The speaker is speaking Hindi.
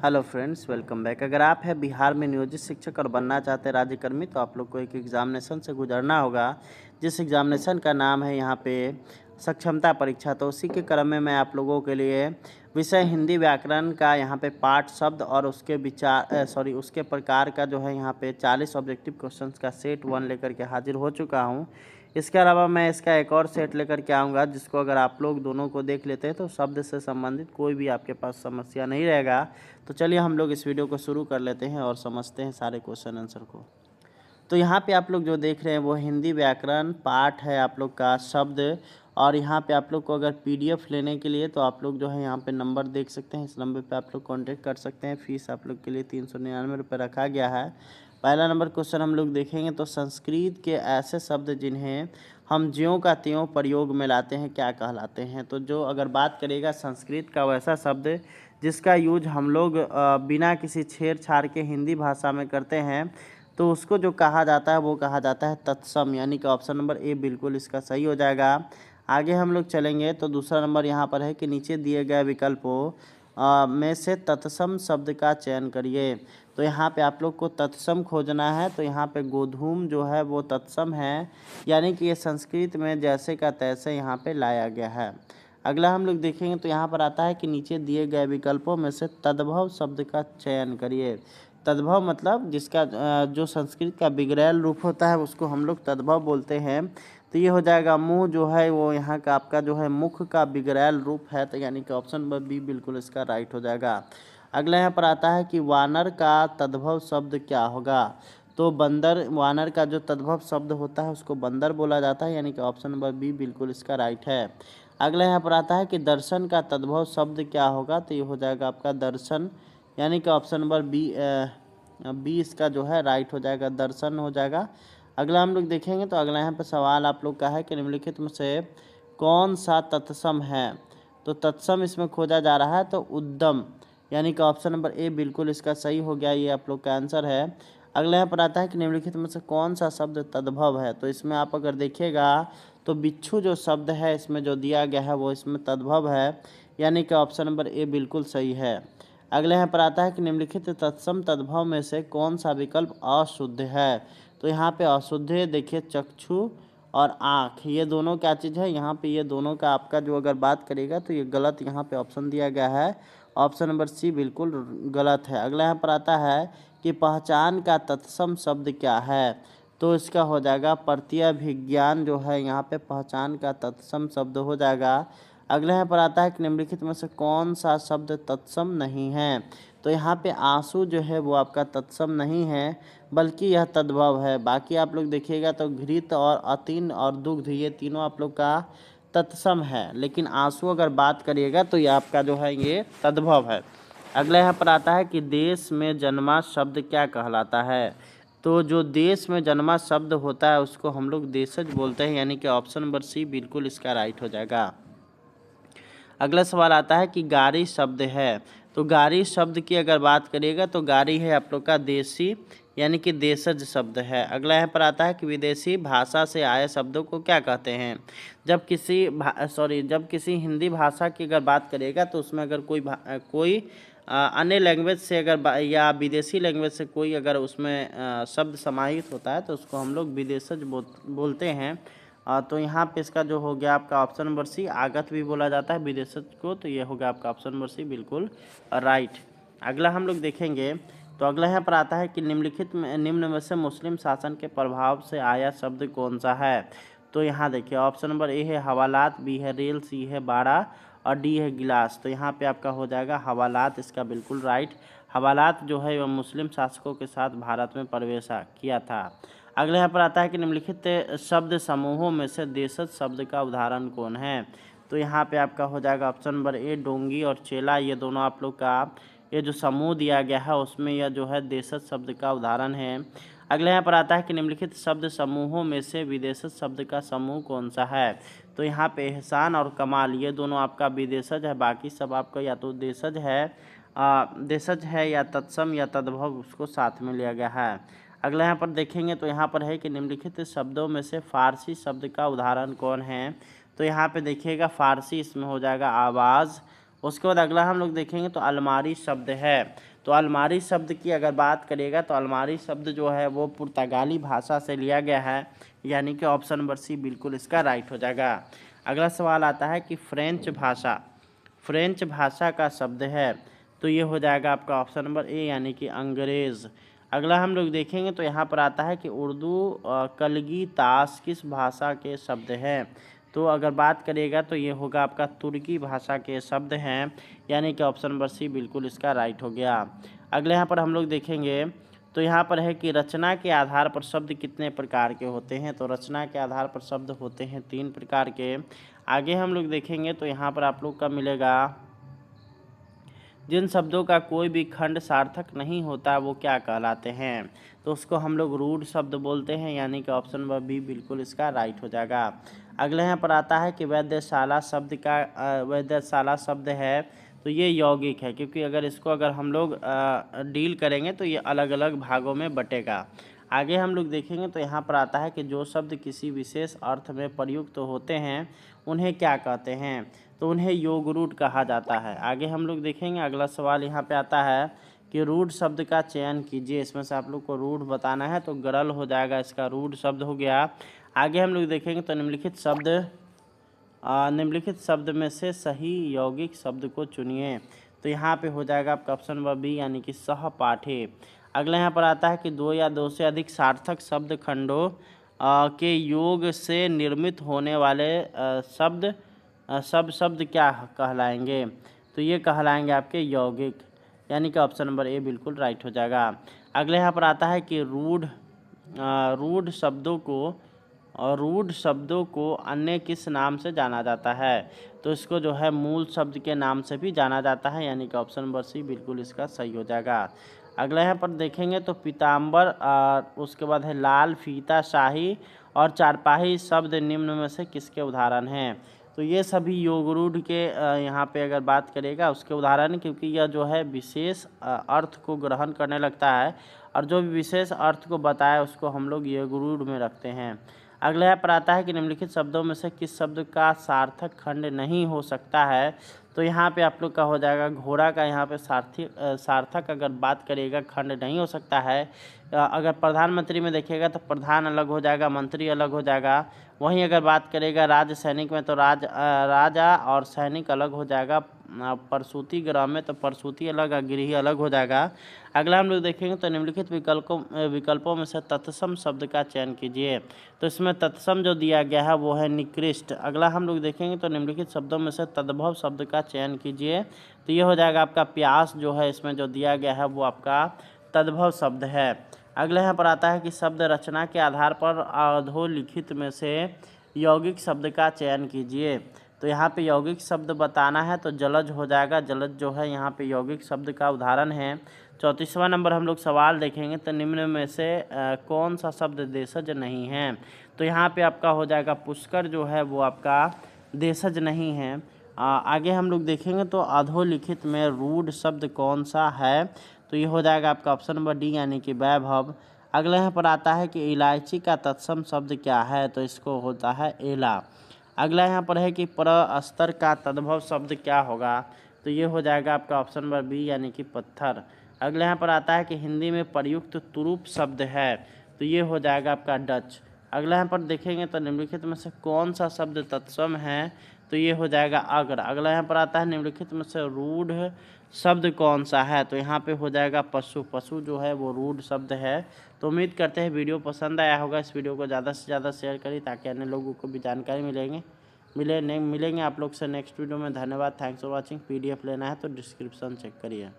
Hello friends, welcome back. अगर आप हैं बिहार में नियोजित शिक्षक और बनना चाहते हैं राज्यकर्मी, तो आप लोग को एक एग्ज़ामिनेशन से गुजरना होगा, जिस एग्ज़ामिनेशन का नाम है यहाँ पे सक्षमता परीक्षा। तो उसी के क्रम में मैं आप लोगों के लिए विषय हिंदी व्याकरण का यहाँ पे पाठ शब्द और उसके उसके प्रकार का जो है यहाँ पे 40 ऑब्जेक्टिव क्वेश्चंस का सेट 1 लेकर के हाजिर हो चुका हूँ। इसके अलावा मैं इसका एक और सेट लेकर के आऊँगा, जिसको अगर आप लोग दोनों को देख लेते हैं तो शब्द से संबंधित कोई भी आपके पास समस्या नहीं रहेगा। तो चलिए हम लोग इस वीडियो को शुरू कर लेते हैं और समझते हैं सारे क्वेश्चन आंसर को। तो यहाँ पे आप लोग जो देख रहे हैं वो हिंदी व्याकरण पाठ है आप लोग का शब्द। और यहाँ पे आप लोग को अगर पीडीएफ लेने के लिए तो आप लोग जो है यहाँ पे नंबर देख सकते हैं, इस नंबर पे आप लोग कांटेक्ट कर सकते हैं। फीस आप लोग के लिए 399 रुपये रखा गया है। पहला नंबर क्वेश्चन हम लोग देखेंगे तो संस्कृत के ऐसे शब्द जिन्हें हम ज्यों का त्यों प्रयोग में लाते हैं क्या कहलाते हैं। तो जो अगर बात करेगा संस्कृत का वैसा शब्द जिसका यूज हम लोग बिना किसी छेड़छाड़ के हिंदी भाषा में करते हैं, तो उसको जो कहा जाता है वो कहा जाता है तत्सम, यानी कि ऑप्शन नंबर ए बिल्कुल इसका सही हो जाएगा। आगे हम लोग चलेंगे तो दूसरा नंबर यहाँ पर है कि नीचे दिए गए विकल्पों में से तत्सम शब्द का चयन करिए। तो यहाँ पे आप लोग को तत्सम खोजना है, तो यहाँ पे गोधूम जो है वो तत्सम है, यानी कि ये संस्कृत में जैसे का तैसे यहाँ पे लाया गया है। अगला हम लोग देखेंगे तो यहाँ पर आता है कि नीचे दिए गए विकल्पों में से तद्भव शब्द का चयन करिए। तद्भव मतलब जिसका जो संस्कृत का विग्रह रूप होता है उसको हम लोग तद्भव बोलते हैं। तो ये हो जाएगा मुँह जो है वो यहाँ का आपका जो है मुख का विग्रह रूप है, तो यानी कि ऑप्शन नंबर बी बिल्कुल इसका राइट हो जाएगा। अगला यहाँ पर आता है कि वानर का तद्भव शब्द क्या होगा। तो बंदर, वानर का जो तद्भव शब्द होता है उसको बंदर बोला जाता है, यानी कि ऑप्शन नंबर बी बिल्कुल इसका राइट है। अगला यहाँ पर आता है कि दर्शन का तद्भव शब्द क्या होगा। तो ये हो जाएगा आपका दर्शन, यानी कि ऑप्शन नंबर बी इसका जो है राइट हो जाएगा, दर्शन हो जाएगा। अगला हम लोग देखेंगे तो अगला यहाँ पर सवाल आप लोग का है कि निम्नलिखित में से कौन सा तत्सम है। तो तत्सम इसमें खोजा जा रहा है तो उद्यम, यानी कि ऑप्शन नंबर ए बिल्कुल इसका सही हो गया, ये आप लोग का आंसर है। अगला यहाँ पर आता है कि निम्नलिखित में से कौन सा शब्द तद्भव है। तो इसमें आप अगर देखिएगा तो बिच्छू जो शब्द है इसमें जो दिया गया है वो इसमें तद्भव है, यानी कि ऑप्शन नंबर ए बिल्कुल सही है। अगले यहाँ पर आता है कि निम्नलिखित तत्सम तद्भव में से कौन सा विकल्प अशुद्ध है। तो यहाँ पे अशुद्ध देखिए चक्षु और आँख, ये दोनों क्या चीज़ है, यहाँ पे ये दोनों का आपका जो अगर बात करेगा तो ये गलत यहाँ पे ऑप्शन दिया गया है, ऑप्शन नंबर सी बिल्कुल गलत है। अगला यहाँ पर आता है कि पहचान का तत्सम शब्द क्या है। तो इसका हो जाएगा प्रत्यभिज्ञान, जो है यहाँ पे पहचान का तत्सम शब्द हो जाएगा। अगले यहाँ पर आता है कि निम्नलिखित में से कौन सा शब्द तत्सम नहीं है। तो यहाँ पे आंसू जो है वो आपका तत्सम नहीं है, बल्कि यह तद्भव है। बाकी आप लोग देखिएगा तो घृत और अतीन और दुग्ध ये तीनों आप लोग का तत्सम है, लेकिन आंसू अगर बात करिएगा तो ये आपका जो है ये तद्भव है। अगला यहाँ पर आता है कि देश में जन्मा शब्द क्या कहलाता है। तो जो देश में जन्मा शब्द होता है उसको हम लोग देशज बोलते हैं, यानी कि ऑप्शन नंबर सी बिल्कुल इसका राइट हो जाएगा। अगला सवाल आता है कि गारी शब्द है। तो गारी शब्द की अगर बात करिएगा तो गारी है आप लोग का देशी, यानी कि देशज शब्द है। अगला यहाँ पर आता है कि विदेशी भाषा से आए शब्दों को क्या कहते हैं। जब किसी हिंदी भाषा की अगर बात करिएगा तो उसमें अगर कोई अन्य लैंग्वेज से या विदेशी लैंग्वेज से कोई अगर उसमें शब्द समाहित होता है तो उसको हम लोग विदेशज बोलते हैं। तो यहाँ पे इसका जो हो गया आपका ऑप्शन नंबर सी, आगत भी बोला जाता है विदेशज को, तो ये हो गया आपका ऑप्शन नंबर सी बिल्कुल राइट। अगला हम लोग देखेंगे तो अगला यहाँ पर आता है कि निम्न में से मुस्लिम शासन के प्रभाव से आया शब्द कौन सा है। तो यहाँ देखिए ऑप्शन नंबर ए है हवालात, बी है रेल, सी है बाड़ा और डी है गिलास। तो यहाँ पे आपका हो जाएगा हवालात इसका बिल्कुल राइट। हवालात जो है वह मुस्लिम शासकों के साथ भारत में प्रवेश किया था। अगले यहाँ पर आता है कि निम्नलिखित शब्द समूहों में से देशज शब्द का उदाहरण कौन है। तो यहाँ पे आपका हो जाएगा ऑप्शन नंबर ए डोंगी और चेला, ये दोनों आप लोग का ये जो समूह दिया गया है उसमें यह जो है देशज शब्द का उदाहरण है। अगले यहाँ पर आता है कि निम्नलिखित शब्द समूहों में से विदेशज शब्द का समूह कौन सा है। तो यहाँ पे एहसान और कमाल ये दोनों आपका विदेशज है, बाकी सब आपका या तो देशज है या तत्सम या तद्भव उसको साथ में लिया गया है। अगला यहाँ पर देखेंगे तो यहाँ पर है कि निम्नलिखित शब्दों में से फारसी शब्द का उदाहरण कौन है। तो यहाँ पे देखिएगा फारसी इसमें हो जाएगा आवाज़ उसके बाद अगला हम लोग देखेंगे तो अलमारी शब्द है। तो अलमारी शब्द की अगर बात करिएगा तो अलमारी शब्द जो है वो पुर्तगाली भाषा से लिया गया है, यानी कि ऑप्शन नंबर सी बिल्कुल इसका राइट हो जाएगा। अगला सवाल आता है कि फ्रेंच भाषा का शब्द है, तो ये हो जाएगा आपका ऑप्शन नंबर ए यानी कि अंग्रेज़। अगला हम लोग देखेंगे तो यहाँ पर आता है कि उर्दू कलगी ताश किस भाषा के शब्द हैं, तो अगर बात करिएगा तो ये होगा आपका तुर्की भाषा के शब्द हैं, यानी कि ऑप्शन नंबर सी बिल्कुल इसका राइट हो गया। अगले यहाँ पर हम लोग देखेंगे तो यहाँ पर है कि रचना के आधार पर शब्द कितने प्रकार के होते हैं, तो रचना के आधार पर शब्द होते हैं 3 प्रकार के। आगे हम लोग देखेंगे तो यहाँ पर आप लोग का मिलेगा जिन शब्दों का कोई भी खंड सार्थक नहीं होता वो क्या कहलाते हैं, तो उसको हम लोग रूढ़ शब्द बोलते हैं, यानी कि ऑप्शन नंबर बी बिल्कुल इसका राइट हो जाएगा। अगले यहाँ पर आता है कि वैद्यशाला शब्द है, तो ये यौगिक है, क्योंकि अगर हम लोग डील करेंगे तो ये अलग अलग भागों में बटेगा। आगे हम लोग देखेंगे तो यहाँ पर आता है कि जो शब्द किसी विशेष अर्थ में प्रयुक्त होते हैं उन्हें क्या कहते हैं, तो उन्हें योग रूढ़ कहा जाता है। आगे हम लोग देखेंगे अगला सवाल यहाँ पे आता है कि रूढ़ शब्द का चयन कीजिए। इसमें से आप लोग को रूढ़ बताना है, तो गरल हो जाएगा, इसका रूढ़ शब्द हो गया। आगे हम लोग देखेंगे तो निम्नलिखित शब्द में से सही यौगिक शब्द को चुनिए, तो यहाँ पे हो जाएगा आपका ऑप्शन नंबर बी यानी कि सहपाठी। अगला यहाँ पर आता है कि 2 या 2 से अधिक सार्थक शब्द खंडों के योग से निर्मित होने वाले सब शब्द क्या कहलाएंगे, तो ये कहलाएंगे आपके यौगिक, यानी कि ऑप्शन नंबर ए बिल्कुल राइट हो जाएगा। अगले यहाँ पर आता है कि रूढ़ शब्दों को अन्य किस नाम से जाना जाता है, तो इसको जो है मूल शब्द के नाम से भी जाना जाता है, यानी कि ऑप्शन नंबर सी बिल्कुल इसका सही हो जाएगा। अगला यहाँ पर देखेंगे तो पीताम्बर, उसके बाद है लाल, फीता, शाही और चारपाही शब्द निम्न में से किसके उदाहरण हैं, तो ये सभी योग रूढ़ के यहाँ पे अगर बात करेगा उसके उदाहरण, क्योंकि यह जो है विशेष अर्थ को ग्रहण करने लगता है, और जो भी विशेष अर्थ को बताए उसको हम लोग योग रूढ़ में रखते हैं। अगला यहाँ पर आता है कि निम्नलिखित शब्दों में से किस शब्द का सार्थक खंड नहीं हो सकता है, तो यहाँ पे आप लोग का हो जाएगा घोड़ा का, यहाँ पे सार्थक अगर बात करिएगा खंड नहीं हो सकता है। अगर प्रधानमंत्री में देखिएगा तो प्रधान अलग हो जाएगा, मंत्री अलग हो जाएगा। वहीं अगर बात करेगा राज्य सैनिक में तो राजा और सैनिक अलग हो जाएगा। प्रसूति गृह में तो प्रसूति अलग और गृह अलग हो जाएगा। अगला हम लोग देखेंगे तो निम्नलिखित विकल्पों में से तत्सम शब्द का चयन कीजिए, तो इसमें तत्सम जो दिया गया है वो है निकृष्ट। अगला हम लोग देखेंगे तो निम्नलिखित शब्दों में से तद्भव शब्द का चयन कीजिए, तो ये हो जाएगा आपका प्यास, जो है इसमें जो दिया गया है वो आपका तद्भव शब्द है। अगला यहाँ पर आता है कि शब्द रचना के आधार पर अधोलिखित में से यौगिक शब्द का चयन कीजिए, तो यहाँ पे यौगिक शब्द बताना है तो जलज हो जाएगा। जलज जो है यहाँ पे यौगिक शब्द का उदाहरण है। 34वां नंबर हम लोग सवाल देखेंगे तो निम्न में से कौन सा शब्द देशज नहीं है, तो यहाँ पे आपका हो जाएगा पुष्कर, जो है वो आपका देशज नहीं है। आगे हम लोग देखेंगे तो अधोलिखित में रूढ़ शब्द कौन सा है, तो ये हो जाएगा आपका ऑप्शन नंबर डी यानी कि वैभव। अगला यहाँ पर आता है कि इलायची का तत्सम शब्द क्या है, तो इसको होता है एला। अगला यहाँ पर है कि प्रस्तर का तद्भव शब्द क्या होगा, तो ये हो जाएगा आपका ऑप्शन नंबर बी यानी कि पत्थर। अगला यहाँ पर आता है कि हिंदी में प्रयुक्त तुरूप शब्द है, तो ये हो जाएगा आपका डच। अगला यहाँ पर देखेंगे तो निम्नलिखित में से कौन सा शब्द तत्सम है, तो ये हो जाएगा अग्र। अगला यहाँ पर आता है निम्नलिखित में से रूढ़ शब्द कौन सा है, तो यहाँ पे हो जाएगा पशु। पशु जो है वो रूढ़ शब्द है। तो उम्मीद करते हैं वीडियो पसंद आया होगा। इस वीडियो को ज़्यादा से ज़्यादा शेयर करिए ताकि अन्य लोगों को भी जानकारी मिलेंगे आप लोग से नेक्स्ट वीडियो में। धन्यवाद, थैंक्स फॉर वॉचिंग। PDF लेना है तो डिस्क्रिप्शन चेक करिए।